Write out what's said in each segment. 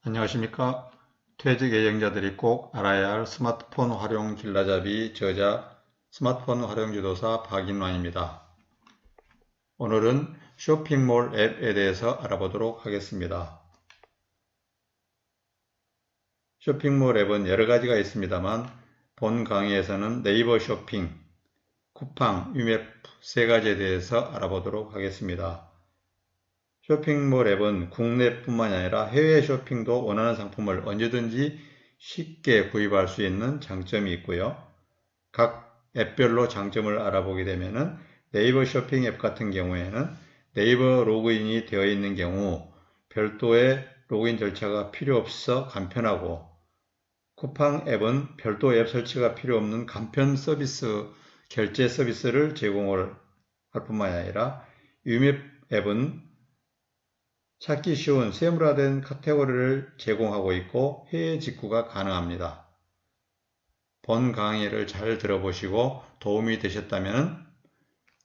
안녕하십니까. 퇴직 예정자들이 꼭 알아야 할 스마트폰 활용 길라잡이 저자 스마트폰 활용 지도사 박인환입니다. 오늘은 쇼핑몰 앱에 대해서 알아보도록 하겠습니다. 쇼핑몰 앱은 여러 가지가 있습니다만 본 강의에서는 네이버 쇼핑, 쿠팡, 위맵 세 가지에 대해서 알아보도록 하겠습니다. 쇼핑몰 앱은 국내뿐만 아니라 해외 쇼핑도 원하는 상품을 언제든지 쉽게 구입할 수 있는 장점이 있고요. 각 앱별로 장점을 알아보게 되면 네이버 쇼핑 앱 같은 경우에는 네이버 로그인이 되어 있는 경우 별도의 로그인 절차가 필요 없어 간편하고, 쿠팡 앱은 별도 앱 설치가 필요 없는 간편 서비스, 결제 서비스를 제공을 할 뿐만 아니라 위맵 앱은 찾기 쉬운 세분화된 카테고리를 제공하고 있고 해외 직구가 가능합니다. 본 강의를 잘 들어보시고 도움이 되셨다면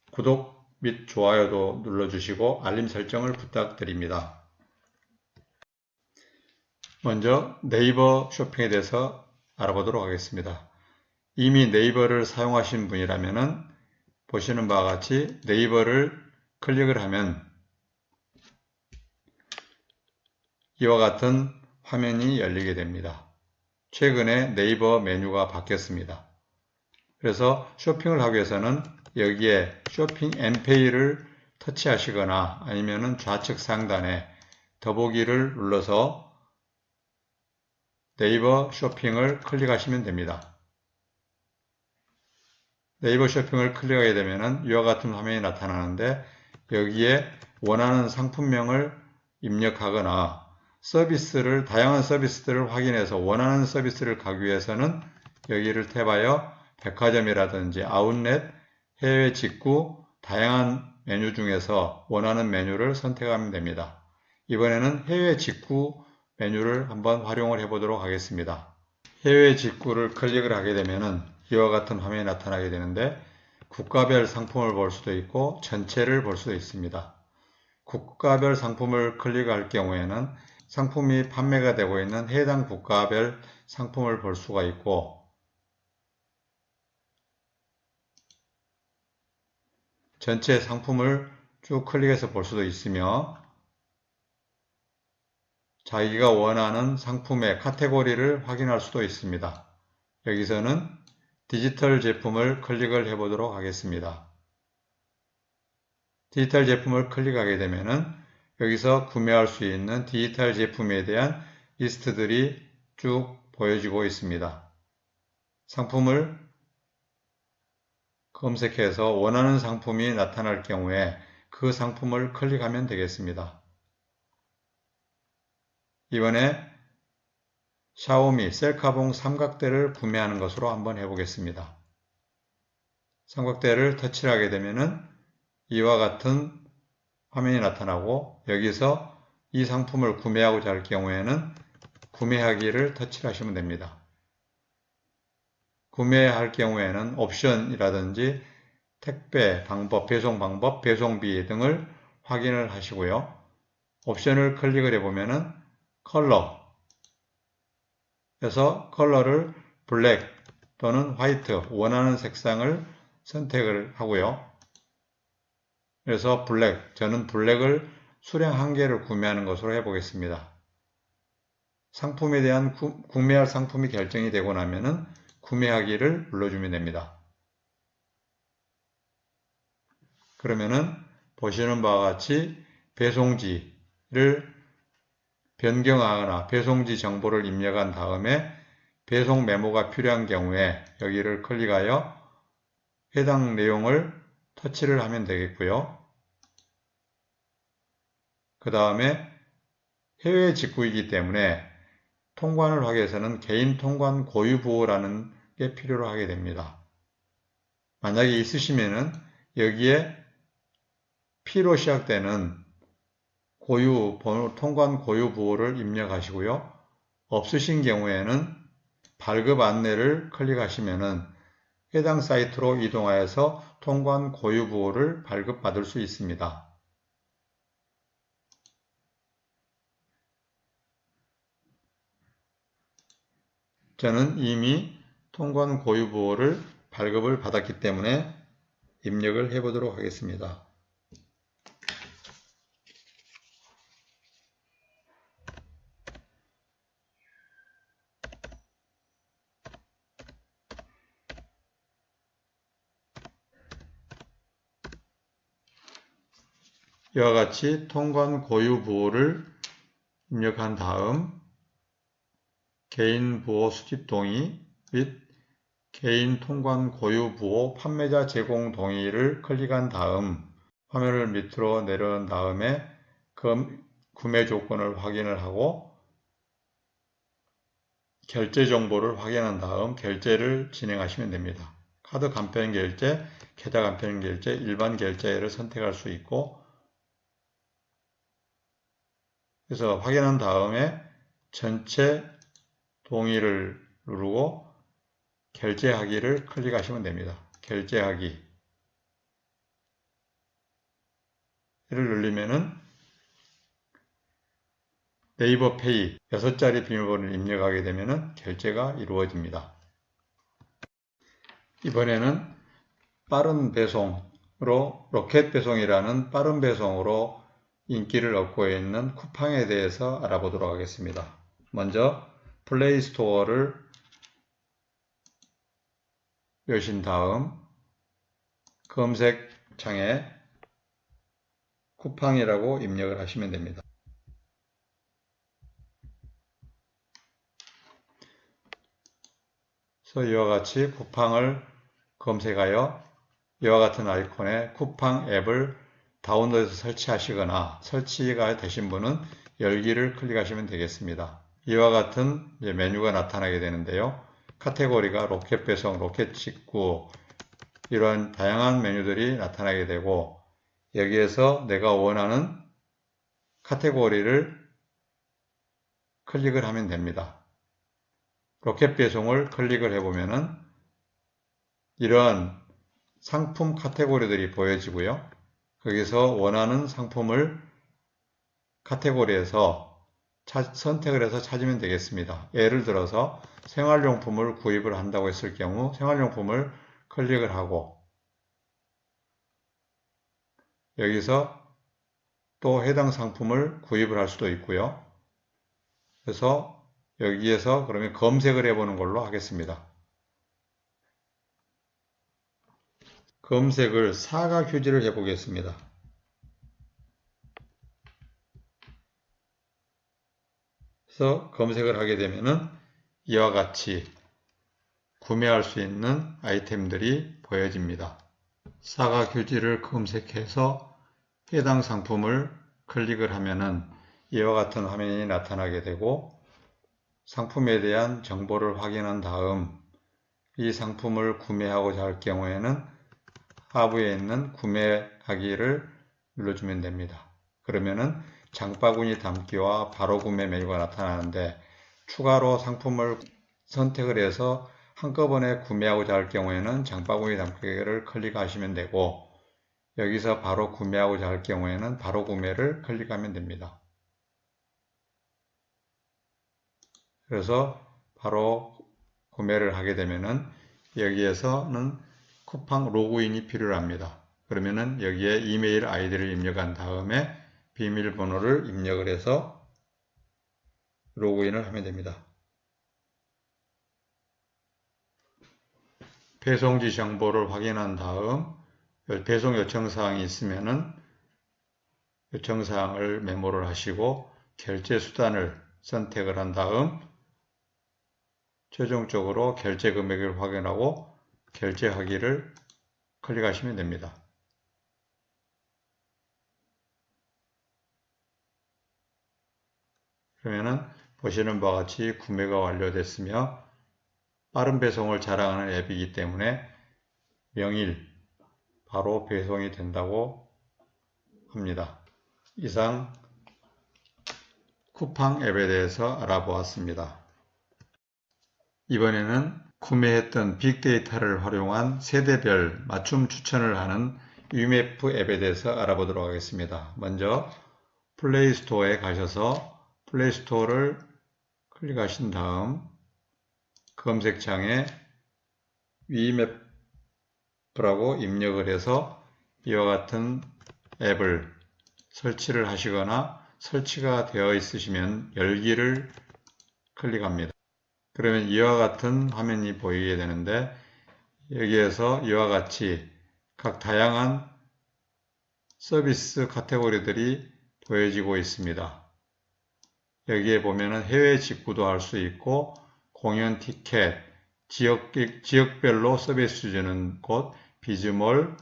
구독 및 좋아요도 눌러주시고 알림 설정을 부탁드립니다. 먼저 네이버 쇼핑에 대해서 알아보도록 하겠습니다. 이미 네이버를 사용하신 분이라면 보시는 바와 같이 네이버를 클릭을 하면 이와 같은 화면이 열리게 됩니다. 최근에 네이버 메뉴가 바뀌었습니다. 그래서 쇼핑을 하기 위해서는 여기에 쇼핑 앤 페이를 터치하시거나 아니면 좌측 상단에 더보기를 눌러서 네이버 쇼핑을 클릭하시면 됩니다. 네이버 쇼핑을 클릭하게 되면 이와 같은 화면이 나타나는데 여기에 원하는 상품명을 입력하거나 다양한 서비스들을 확인해서 원하는 서비스를 가기 위해서는 여기를 탭하여 백화점이라든지 아웃렛, 해외 직구, 다양한 메뉴 중에서 원하는 메뉴를 선택하면 됩니다. 이번에는 해외 직구 메뉴를 한번 활용을 해보도록 하겠습니다. 해외 직구를 클릭을 하게 되면 이와 같은 화면이 나타나게 되는데 국가별 상품을 볼 수도 있고 전체를 볼 수도 있습니다. 국가별 상품을 클릭할 경우에는 상품이 판매가 되고 있는 해당 국가별 상품을 볼 수가 있고, 전체 상품을 쭉 클릭해서 볼 수도 있으며 자기가 원하는 상품의 카테고리를 확인할 수도 있습니다. 여기서는 디지털 제품을 클릭을 해보도록 하겠습니다. 디지털 제품을 클릭하게 되면 여기서 구매할 수 있는 디지털 제품에 대한 리스트들이 쭉 보여지고 있습니다. 상품을 검색해서 원하는 상품이 나타날 경우에 그 상품을 클릭하면 되겠습니다. 이번에 샤오미 셀카봉 삼각대를 구매하는 것으로 한번 해보겠습니다. 삼각대를 터치를 하게 되면 이와 같은 화면이 나타나고 여기서 이 상품을 구매하고자 할 경우에는 구매하기를 터치를 하시면 됩니다. 구매할 경우에는 옵션이라든지 택배 방법, 배송 방법, 배송비 등을 확인을 하시고요. 옵션을 클릭을 해보면은 컬러 에서 컬러를 블랙 또는 화이트 원하는 색상을 선택을 하고요. 그래서 저는 블랙을 수량 1개를 구매하는 것으로 해보겠습니다. 상품에 대한 구매할 상품이 결정이 되고 나면은 구매하기를 눌러주면 됩니다. 그러면은 보시는 바와 같이 배송지를 변경하거나 배송지 정보를 입력한 다음에 배송 메모가 필요한 경우에 여기를 클릭하여 해당 내용을 터치를 하면 되겠고요. 그 다음에 해외 직구이기 때문에 통관을 하기 위해서는 개인 통관 고유 보호라는 게 필요로 하게 됩니다. 만약에 있으시면은 여기에 P로 시작되는 통관 고유 보호를 입력하시고요. 없으신 경우에는 발급 안내를 클릭하시면은 해당 사이트로 이동하여서 통관 고유 보호를 발급받을 수 있습니다. 저는 이미 통관 고유 부호를 발급을 받았기 때문에 입력을 해 보도록 하겠습니다. 이와 같이 통관 고유 부호를 입력한 다음 개인 부호 수집 동의 및 개인 통관 고유 부호 판매자 제공 동의를 클릭한 다음 화면을 밑으로 내려온 다음에 구매 조건을 확인을 하고 결제 정보를 확인한 다음 결제를 진행하시면 됩니다. 카드 간편 결제, 계좌 간편 결제, 일반 결제를 선택할 수 있고, 그래서 확인한 다음에 전체 동의를 누르고 결제하기를 클릭하시면 됩니다. 결제하기를 누르면은 네이버 페이 6자리 비밀번호를 입력하게 되면은 결제가 이루어집니다. 이번에는 빠른 배송으로 로켓 배송이라는 빠른 배송으로 인기를 얻고 있는 쿠팡에 대해서 알아보도록 하겠습니다. 먼저 플레이 스토어를 여신 다음 검색창에 쿠팡이라고 입력을 하시면 됩니다. 그래서 이와 같이 쿠팡을 검색하여 이와 같은 아이콘의 쿠팡 앱을 다운로드해서 설치하시거나 설치가 되신 분은 열기를 클릭하시면 되겠습니다. 이와 같은 메뉴가 나타나게 되는데요. 카테고리가 로켓 배송, 로켓 직구 이러한 다양한 메뉴들이 나타나게 되고 여기에서 내가 원하는 카테고리를 클릭을 하면 됩니다. 로켓 배송을 클릭을 해보면은 이러한 상품 카테고리들이 보여지고요. 거기서 원하는 상품을 카테고리에서 선택을 해서 찾으면 되겠습니다. 예를 들어서 생활용품을 구입을 한다고 했을 경우 생활용품을 클릭을 하고 여기서 또 해당 상품을 구입을 할 수도 있고요. 그래서 여기에서 그러면 검색을 해보는 걸로 하겠습니다. 검색을 사각 휴지를 해보겠습니다. 그래서 검색을 하게 되면은 이와 같이 구매할 수 있는 아이템들이 보여집니다. 사각 휴지를 검색해서 해당 상품을 클릭을 하면은 이와 같은 화면이 나타나게 되고 상품에 대한 정보를 확인한 다음 이 상품을 구매하고자 할 경우에는 하부에 있는 구매하기를 눌러주면 됩니다. 그러면은 장바구니 담기와 바로 구매 메뉴가 나타나는데 추가로 상품을 선택을 해서 한꺼번에 구매하고자 할 경우에는 장바구니 담기를 클릭하시면 되고 여기서 바로 구매하고자 할 경우에는 바로 구매를 클릭하면 됩니다. 그래서 바로 구매를 하게 되면은 여기에서는 쿠팡 로그인이 필요합니다. 그러면은 여기에 이메일 아이디를 입력한 다음에 비밀번호를 입력을 해서 로그인을 하면 됩니다. 배송지 정보를 확인한 다음 배송 요청사항이 있으면은 요청사항을 메모를 하시고 결제 수단을 선택을 한 다음 최종적으로 결제 금액을 확인하고 결제하기를 클릭하시면 됩니다. 그러면은 보시는 바와 같이 구매가 완료됐으며 빠른 배송을 자랑하는 앱이기 때문에 명일 바로 배송이 된다고 합니다. 이상 쿠팡 앱에 대해서 알아보았습니다. 이번에는 구매했던 빅데이터를 활용한 세대별 맞춤 추천을 하는 위메프 앱에 대해서 알아보도록 하겠습니다. 먼저 플레이스토어에 가셔서 플레이스토어를 클릭하신 다음 검색창에 위맵라고 입력을 해서 이와 같은 앱을 설치를 하시거나 설치가 되어 있으시면 열기를 클릭합니다. 그러면 이와 같은 화면이 보이게 되는데 여기에서 이와 같이 각 다양한 서비스 카테고리들이 보여지고 있습니다. 여기에 보면은 해외 직구도 할 수 있고 공연 티켓, 지역별로 서비스 주는 곳, 비즈몰,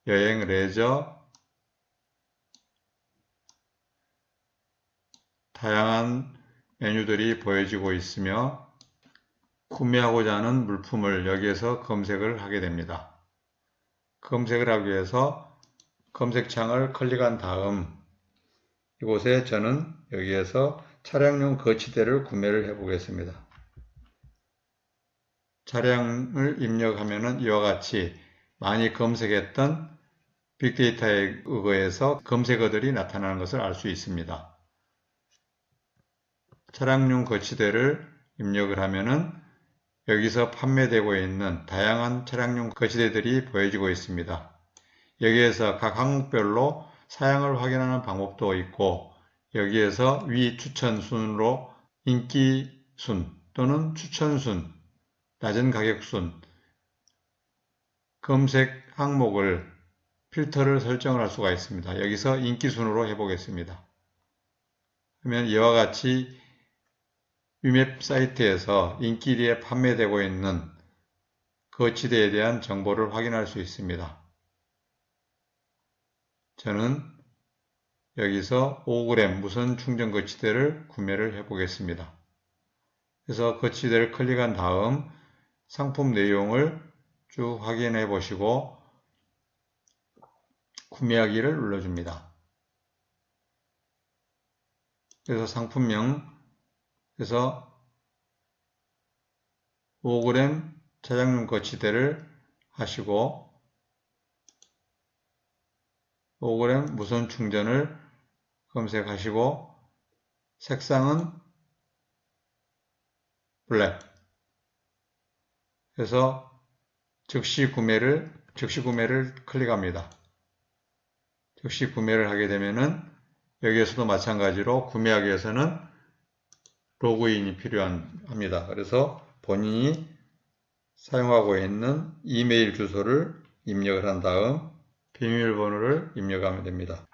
여행 레저, 다양한 메뉴들이 보여지고 있으며 구매하고자 하는 물품을 여기에서 검색을 하게 됩니다. 검색을 하기 위해서 검색창을 클릭한 다음 이곳에 저는 여기에서 차량용 거치대를 구매를 해 보겠습니다. 차량을 입력하면 이와 같이 많이 검색했던 빅데이터에 의거해서 검색어들이 나타나는 것을 알 수 있습니다. 차량용 거치대를 입력을 하면은 여기서 판매되고 있는 다양한 차량용 거치대들이 보여지고 있습니다. 여기에서 각 항목별로 사양을 확인하는 방법도 있고 여기에서 위 추천순으로 인기순 또는 추천순, 낮은 가격순, 검색 항목을 필터를 설정을 할 수가 있습니다. 여기서 인기순으로 해보겠습니다. 그러면 이와 같이 위맵 사이트에서 인기리에 판매되고 있는 거치대에 대한 정보를 확인할 수 있습니다. 저는 여기서 5g 무선 충전 거치대를 구매를 해 보겠습니다. 그래서 거치대를 클릭한 다음 상품 내용을 쭉 확인해 보시고 구매하기를 눌러줍니다. 그래서 상품명 그래서 5g 차량용 거치대를 하시고 5g 무선 충전을 검색하시고 색상은 블랙 그래서 즉시 구매를 클릭합니다. 즉시 구매를 하게 되면은 여기에서도 마찬가지로 구매하기 위해서는 로그인이 필요합니다. 그래서 본인이 사용하고 있는 이메일 주소를 입력을 한 다음 비밀번호를 입력하면 됩니다.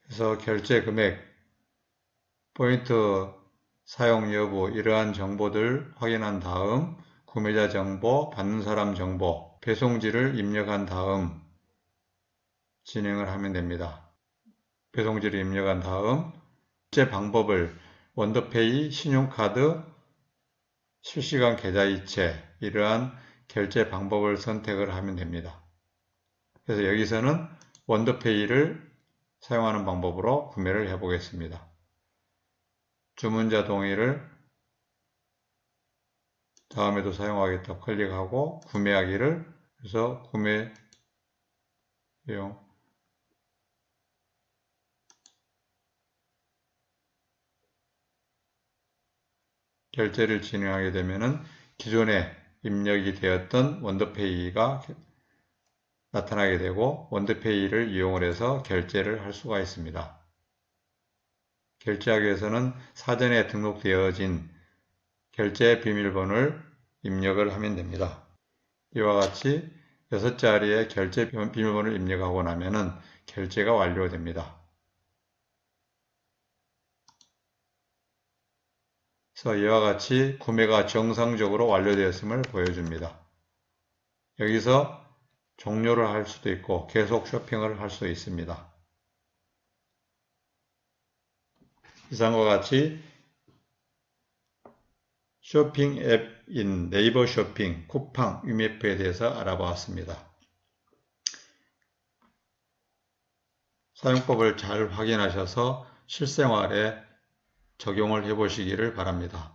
그래서 결제 금액, 포인트 사용 여부 이러한 정보들 확인한 다음 구매자 정보, 받는 사람 정보, 배송지를 입력한 다음 진행을 하면 됩니다. 배송지를 입력한 다음 결제 방법을 원더페이, 신용카드, 실시간 계좌이체 이러한 결제 방법을 선택을 하면 됩니다. 그래서 여기서는 원더페이를 사용하는 방법으로 구매를 해 보겠습니다. 주문자 동의를 다음에도 사용하겠다 클릭하고 구매하기를 그래서 구매 내용 결제를 진행하게 되면은 기존에 입력이 되었던 원더페이가 나타나게 되고 원더페이를 이용을 해서 결제를 할 수가 있습니다. 결제하기 위해서는 사전에 등록되어진 결제 비밀번호를 입력을 하면 됩니다. 이와 같이 6자리의 결제 비밀번호를 입력하고 나면은 결제가 완료됩니다. 그래서 이와 같이 구매가 정상적으로 완료되었음을 보여줍니다. 여기서 종료를 할 수도 있고 계속 쇼핑을 할 수 있습니다. 이상과 같이 쇼핑 앱인 네이버 쇼핑, 쿠팡, 위맵에 대해서 알아보았습니다. 사용법을 잘 확인하셔서 실생활에 적용을 해보시기를 바랍니다.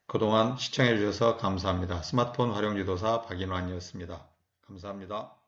그동안 시청해 주셔서 감사합니다. 스마트폰 활용 지도사 박인환이었습니다. 감사합니다.